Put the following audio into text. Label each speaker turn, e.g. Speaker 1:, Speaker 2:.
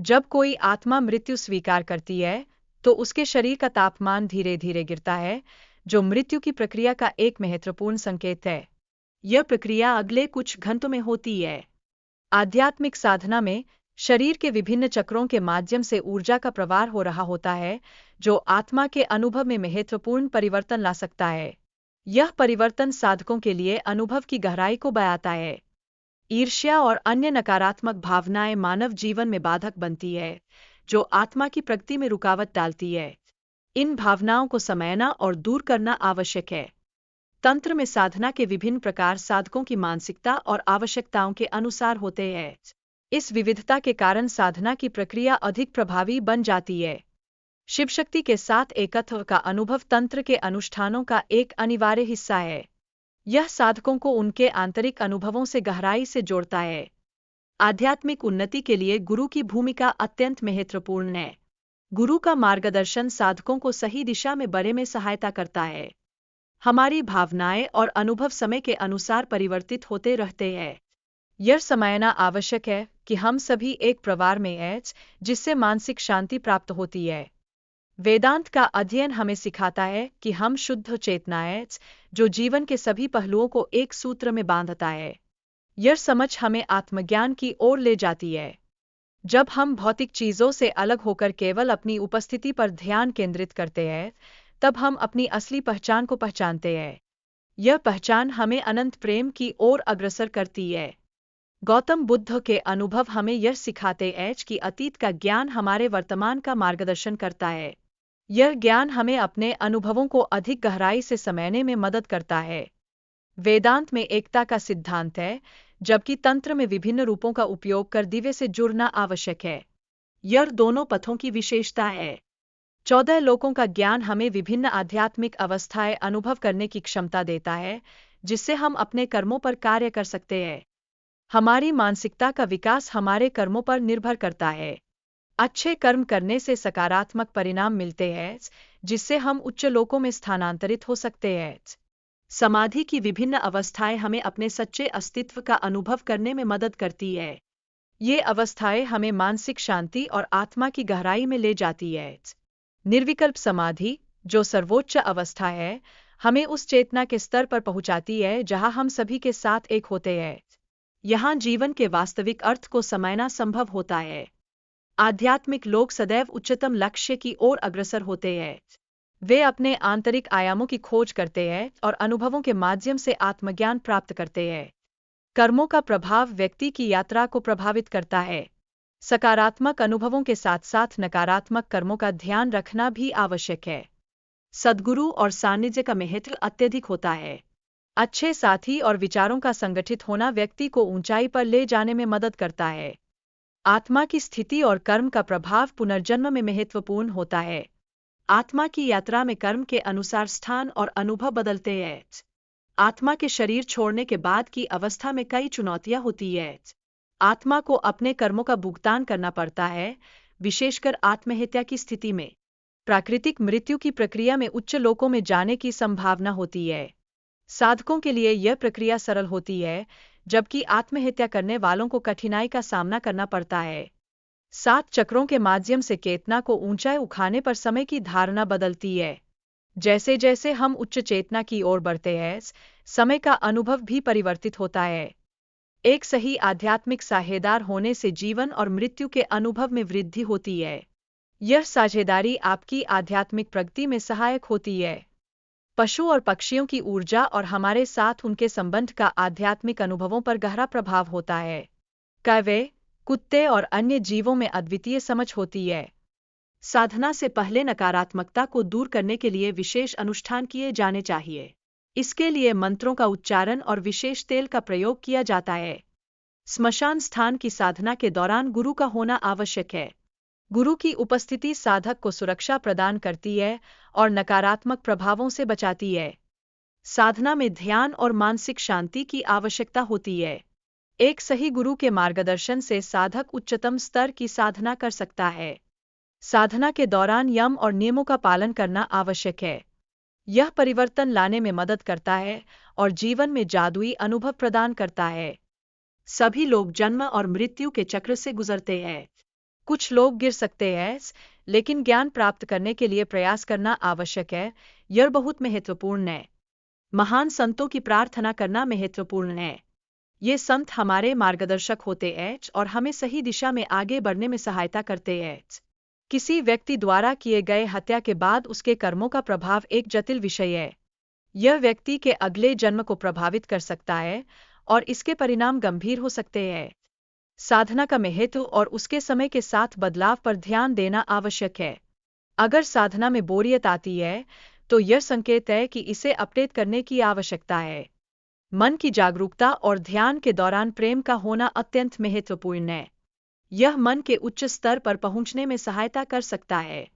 Speaker 1: जब कोई आत्मा मृत्यु स्वीकार करती है तो उसके शरीर का तापमान धीरे धीरे गिरता है, जो मृत्यु की प्रक्रिया का एक महत्वपूर्ण संकेत है। यह प्रक्रिया अगले कुछ घंटों में होती है। आध्यात्मिक साधना में शरीर के विभिन्न चक्रों के माध्यम से ऊर्जा का प्रवाह हो रहा होता है, जो आत्मा के अनुभव में महत्वपूर्ण परिवर्तन ला सकता है। यह परिवर्तन साधकों के लिए अनुभव की गहराई को बढ़ाता है। ईर्ष्या और अन्य नकारात्मक भावनाएं मानव जीवन में बाधक बनती है, जो आत्मा की प्रगति में रुकावट डालती है। इन भावनाओं को समझना और दूर करना आवश्यक है। तंत्र में साधना के विभिन्न प्रकार साधकों की मानसिकता और आवश्यकताओं के अनुसार होते हैं। इस विविधता के कारण साधना की प्रक्रिया अधिक प्रभावी बन जाती है। शिव शक्ति के साथ एकत्व का अनुभव तंत्र के अनुष्ठानों का एक अनिवार्य हिस्सा है। यह साधकों को उनके आंतरिक अनुभवों से गहराई से जोड़ता है। आध्यात्मिक उन्नति के लिए गुरु की भूमिका अत्यंत महत्वपूर्ण है। गुरु का मार्गदर्शन साधकों को सही दिशा में बढ़ने में सहायता करता है। हमारी भावनाएं और अनुभव समय के अनुसार परिवर्तित होते रहते हैं। यह समझना आवश्यक है कि हम सभी एक परिवार में हैं, जिससे मानसिक शांति प्राप्त होती है। वेदांत का अध्ययन हमें सिखाता है कि हम शुद्ध चेतना है, जो जीवन के सभी पहलुओं को एक सूत्र में बांधता है। यह समझ हमें आत्मज्ञान की ओर ले जाती है। जब हम भौतिक चीजों से अलग होकर केवल अपनी उपस्थिति पर ध्यान केंद्रित करते हैं, तब हम अपनी असली पहचान को पहचानते हैं। यह पहचान हमें अनंत प्रेम की ओर अग्रसर करती है। गौतम बुद्ध के अनुभव हमें यह सिखाते हैं कि अतीत का ज्ञान हमारे वर्तमान का मार्गदर्शन करता है। यह ज्ञान हमें अपने अनुभवों को अधिक गहराई से समझने में मदद करता है। वेदांत में एकता का सिद्धांत है, जबकि तंत्र में विभिन्न रूपों का उपयोग कर दिव्य से जुड़ना आवश्यक है। यह दोनों पथों की विशेषता है। 14 लोकों का ज्ञान हमें विभिन्न आध्यात्मिक अवस्थाएं अनुभव करने की क्षमता देता है, जिससे हम अपने कर्मों पर कार्य कर सकते हैं। हमारी मानसिकता का विकास हमारे कर्मों पर निर्भर करता है। अच्छे कर्म करने से सकारात्मक परिणाम मिलते हैं, जिससे हम उच्च लोकों में स्थानांतरित हो सकते हैं। समाधि की विभिन्न अवस्थाएं हमें अपने सच्चे अस्तित्व का अनुभव करने में मदद करती है। ये अवस्थाएं हमें मानसिक शांति और आत्मा की गहराई में ले जाती है। निर्विकल्प समाधि, जो सर्वोच्च अवस्था है, हमें उस चेतना के स्तर पर पहुंचाती है जहां हम सभी के साथ एक होते हैं। यहाँ जीवन के वास्तविक अर्थ को समझना संभव होता है। आध्यात्मिक लोग सदैव उच्चतम लक्ष्य की ओर अग्रसर होते हैं। वे अपने आंतरिक आयामों की खोज करते हैं और अनुभवों के माध्यम से आत्मज्ञान प्राप्त करते हैं। कर्मों का प्रभाव व्यक्ति की यात्रा को प्रभावित करता है। सकारात्मक अनुभवों के साथ साथ नकारात्मक कर्मों का ध्यान रखना भी आवश्यक है। सद्गुरु और सानिध्य का महत्व अत्यधिक होता है। अच्छे साथी और विचारों का संगठित होना व्यक्ति को ऊंचाई पर ले जाने में मदद करता है। आत्मा की स्थिति और कर्म का प्रभाव पुनर्जन्म में महत्वपूर्ण होता है। आत्मा की यात्रा में कर्म के अनुसार स्थान और अनुभव बदलते हैं। आत्मा के शरीर छोड़ने के बाद की अवस्था में कई चुनौतियां होती हैं। आत्मा को अपने कर्मों का भुगतान करना पड़ता है, विशेषकर आत्महत्या की स्थिति में। प्राकृतिक मृत्यु की प्रक्रिया में उच्च लोकों में जाने की संभावना होती है। साधकों के लिए यह प्रक्रिया सरल होती है, जबकि आत्महत्या करने वालों को कठिनाई का सामना करना पड़ता है। 7 चक्रों के माध्यम से चेतना को ऊंचाई उठाने पर समय की धारणा बदलती है। जैसे जैसे हम उच्च चेतना की ओर बढ़ते हैं, समय का अनुभव भी परिवर्तित होता है। एक सही आध्यात्मिक साझेदार होने से जीवन और मृत्यु के अनुभव में वृद्धि होती है। यह साझेदारी आपकी आध्यात्मिक प्रगति में सहायक होती है। पशु और पक्षियों की ऊर्जा और हमारे साथ उनके संबंध का आध्यात्मिक अनुभवों पर गहरा प्रभाव होता है। कौवे, कुत्ते और अन्य जीवों में अद्वितीय समझ होती है। साधना से पहले नकारात्मकता को दूर करने के लिए विशेष अनुष्ठान किए जाने चाहिए। इसके लिए मंत्रों का उच्चारण और विशेष तेल का प्रयोग किया जाता है। स्मशान स्थान की साधना के दौरान गुरु का होना आवश्यक है। गुरु की उपस्थिति साधक को सुरक्षा प्रदान करती है और नकारात्मक प्रभावों से बचाती है। साधना में ध्यान और मानसिक शांति की आवश्यकता होती है। एक सही गुरु के मार्गदर्शन से साधक उच्चतम स्तर की साधना कर सकता है। साधना के दौरान यम और नियमों का पालन करना आवश्यक है। यह परिवर्तन लाने में मदद करता है और जीवन में जादुई अनुभव प्रदान करता है। सभी लोग जन्म और मृत्यु के चक्र से गुजरते हैं। कुछ लोग गिर सकते हैं, लेकिन ज्ञान प्राप्त करने के लिए प्रयास करना आवश्यक है। यह बहुत महत्वपूर्ण है। महान संतों की प्रार्थना करना महत्वपूर्ण है। ये संत हमारे मार्गदर्शक होते हैं और हमें सही दिशा में आगे बढ़ने में सहायता करते हैं। किसी व्यक्ति द्वारा किए गए हत्या के बाद उसके कर्मों का प्रभाव एक जटिल विषय है। यह व्यक्ति के अगले जन्म को प्रभावित कर सकता है और इसके परिणाम गंभीर हो सकते हैं। साधना का महत्व और उसके समय के साथ बदलाव पर ध्यान देना आवश्यक है। अगर साधना में बोरियत आती है, तो यह संकेत है कि इसे अपडेट करने की आवश्यकता है। मन की जागरूकता और ध्यान के दौरान प्रेम का होना अत्यंत महत्वपूर्ण है। यह मन के उच्च स्तर पर पहुंचने में सहायता कर सकता है।